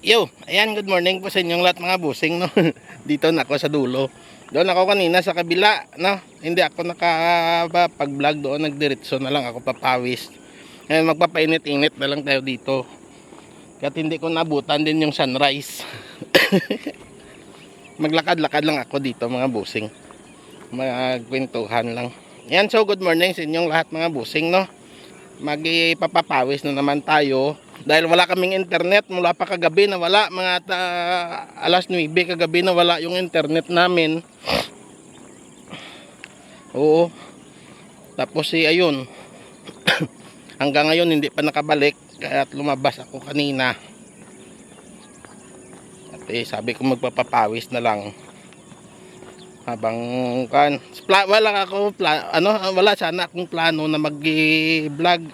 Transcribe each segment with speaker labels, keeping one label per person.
Speaker 1: Yo, ayan, good morning po sa inyong lahat mga busing, no. Dito na ako sa dulo. Doon ako kanina sa kabila, no. Hindi ako nakapag-vlog doon, nagdiretso na lang ako papawis. Ngayon magpapainit-init na lang tayo dito. Kahit hindi ko nabutan din yung sunrise. Maglakad-lakad lang ako dito mga busing. Magkwentuhan lang. Ayan, so good morning sa inyong lahat mga busing, no. Magpapawis na naman tayo. Dahil wala kaming internet mula pa kagabi na wala, mga alas 9 kagabi na wala yung internet namin. Oo. Tapos ayun. Hanggang ngayon hindi pa nakabalik, kaya lumabas ako kanina. At sabi ko magpapapawis na lang. Habang wala sana akong plano na mag-vlog.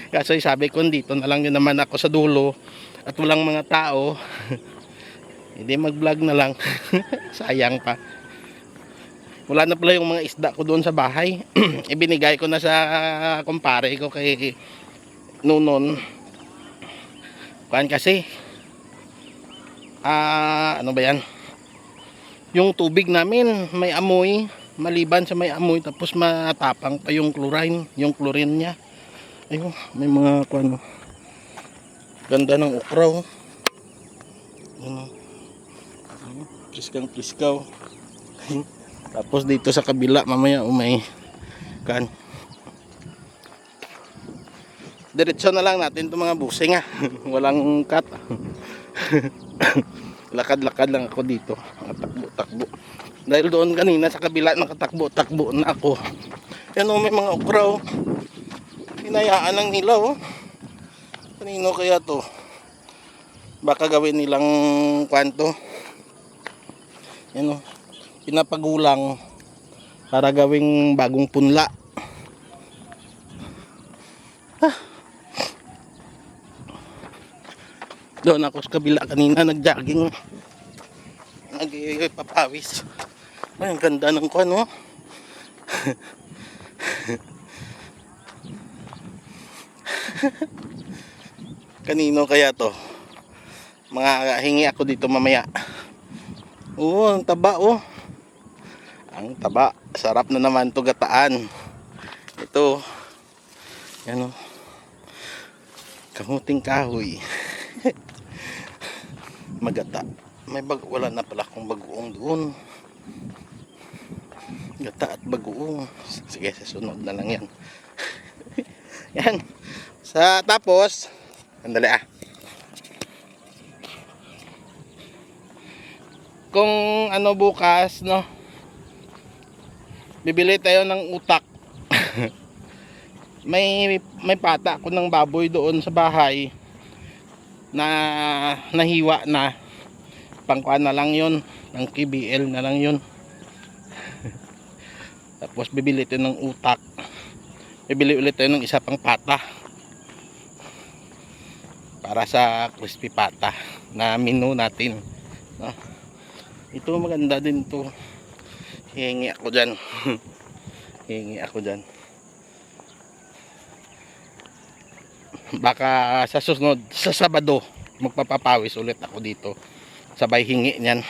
Speaker 1: Kasi sabi ko dito na lang din naman ako sa dulo at walang mga tao. Hindi mag-vlog na lang. Sayang pa. Wala na pala yung mga isda ko doon sa bahay. Ibinigay ko na sa kumpare ko kay Nunon. Kuan kasi ano ba yan? Yung tubig namin may amoy, maliban sa may amoy, tapos matapang pa yung chlorine niya. Ayun, may mga kuano. Ganda ng ukraw. Ano? Piskaw. Tapos dito sa kabila mamaya may kan. Diretso na lang natin 'tong mga busing ha. Walang cut. Lakad-lakad lang ako dito. Takbo. Dahil doon kanina sa kabila nakatakbo na ako. Yan may mga ukraw. Hinayaan lang nila Kanino kaya to? Baka gawin nilang kwanto. Yan pinapagulang para gawing bagong punla. Doon ako sa kabila kanina nag-jogging. Nagpapawis. Ay, ang ganda ng kwan Kanino kaya to? Mga hingi ako dito mamaya. Ang taba Ang taba. Sarap na naman to gataan. Ito. Yan kamuting kahoy. Magata. Wala na pala akong bagoong doon. Gata at bagoong. Sige, sa sunod na lang yan. Yan. Tapos andali kung bukas bibili tayo ng utak. may pata ko ng baboy doon sa bahay na nahiwa na, pangkuan na lang yun, ng KBL na lang yun. Tapos bibili tayo ng utak, bibili ulit tayo ng isa pang pata para sa crispy pata na menu natin. Ito maganda din to. Hihingi ako dyan. Baka sa susunod, sa Sabado, magpapapawis ulit ako dito. Sabay hingi niyan.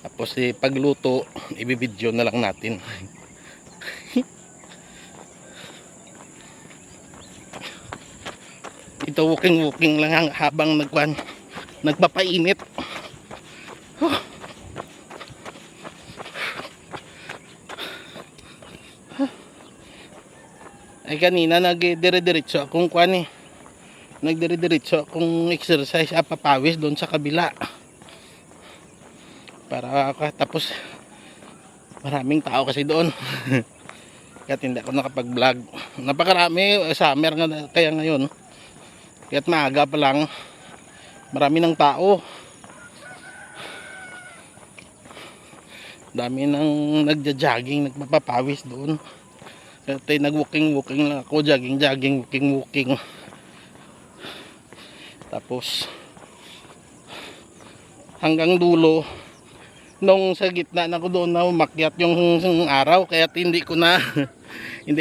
Speaker 1: Tapos pagluto, ibibidyo na lang natin. Ito walking lang habang nagpapainit. Ay kanina nagdire-diretso akong nagdire-diretso akong exercise, papawis doon sa kabila. Para tapos maraming tao kasi doon. Kaya hindi ako nakapag-vlog. Napakarami, summer nga kaya ngayon. Kaya't maaga pa lang, marami ng tao. Dami nang nagja-jogging, nagpapawis doon. Kaya nag-walking lang ako, jogging, walking. Tapos hanggang dulo, nung sa gitna na ko doon na umakyat yung araw, kaya hindi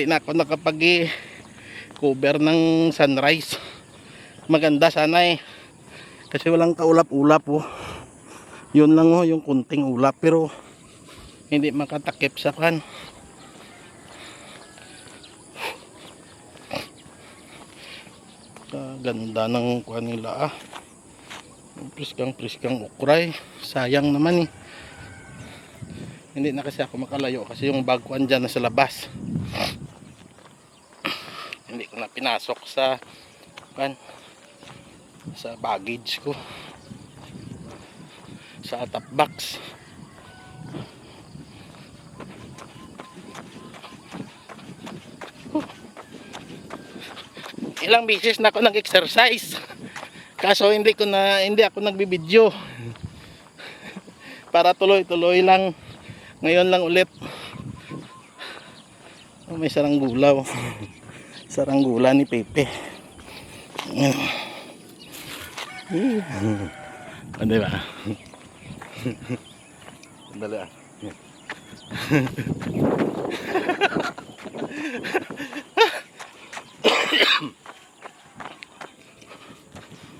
Speaker 1: na ako nakapag-cover ng sunrise. maganda sana eh. Kasi walang kaulap-ulap oh. Yun lang oh, yung kunting ulap pero hindi makatakip sa kan. Ganda ng kuha nila ah. Priskang ukray. Sayang naman eh. Hindi na kasi ako makalayo kasi yung bag ko andyan na sa labas. Hindi ko na pinasok sa kan, sa baggage ko, sa top box. Ilang beses na ako nag-exercise. Kaso hindi ako nagbibideo. Para tuloy-tuloy lang. Ngayon lang ulit. Oh, may saranggula. Saranggula ni Pepe. Ano ba? Dali ah.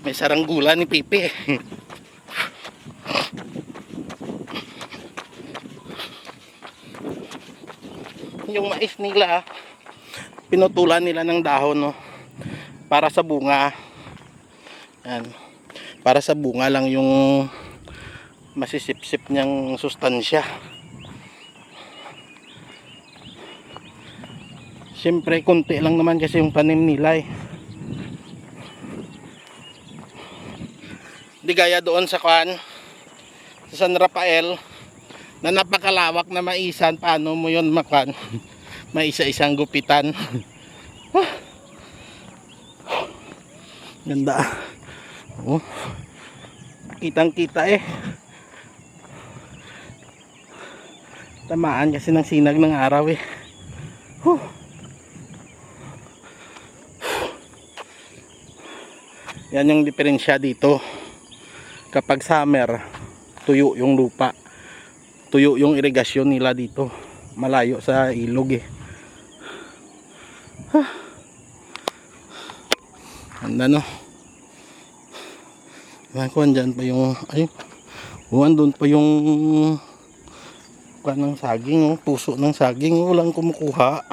Speaker 1: May saranggula ni Pepe. Yung mais nila, pinutulan nila ng dahon no, para sa bunga. Yan. Para sa bunga lang yung masisipsip niyang sustansya. Siyempre konti lang naman kasi yung tanim nila eh. Di gaya doon sa San Rafael na napakalawak na maisan. Paano mo yun makan? May isa-isang gupitan. Ganda. Oh. Kitang kita eh. Tamaan kasi ng sinag ng araw eh. Yan yung diferensya dito. Kapag summer, tuyo yung lupa. Tuyo yung irigasyon nila dito. Malayo sa ilog eh. Ganda no. Kuhan dyan pa yung kuhan doon pa yung kuhan ng saging oh, puso ng saging oh, walang kumukuha.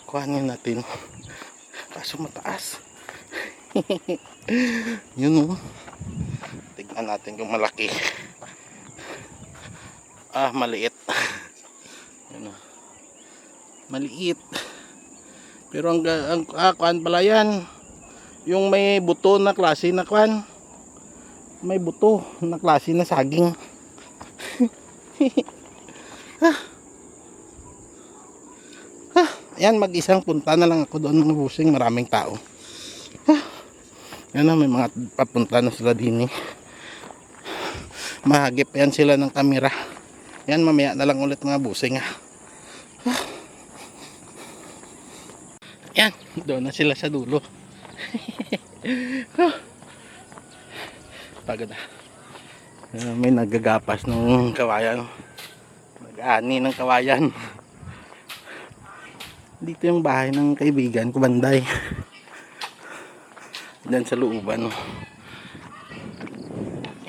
Speaker 1: Kuhanin natin kaso mataas. Yun oh. Tignan natin kung malaki. Maliit. Yun oh. Maliit. Pero ang kuhan pala yan, yung may buto na klase na kuhan, may buto na klase na saging. Ayan, mag-isang punta na lang ako doon ng busing, maraming tao. Yan na, may mga papunta na sila din eh. Mahagip yan sila ng kamera. Yan, mamaya na lang ulit mga busing ah. Yan, doon na sila sa dulo. Pagod na. May nagagapas ng kawayan. Nag-ani ng kawayan. Dito yung bahay ng kaibigan ko, Banday. Diyan sa looban. No?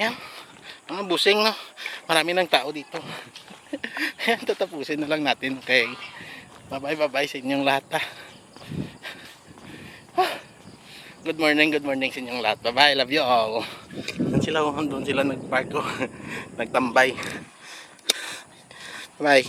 Speaker 1: Yan. Mga busing, no? Marami ng tao dito. Yan, tatapusin na lang natin. Okay. Bye-bye sa inyong lahat. Good morning sa inyong lahat. Bye-bye, love you all. Doon sila nagpark ko. Nagtambay. Bye.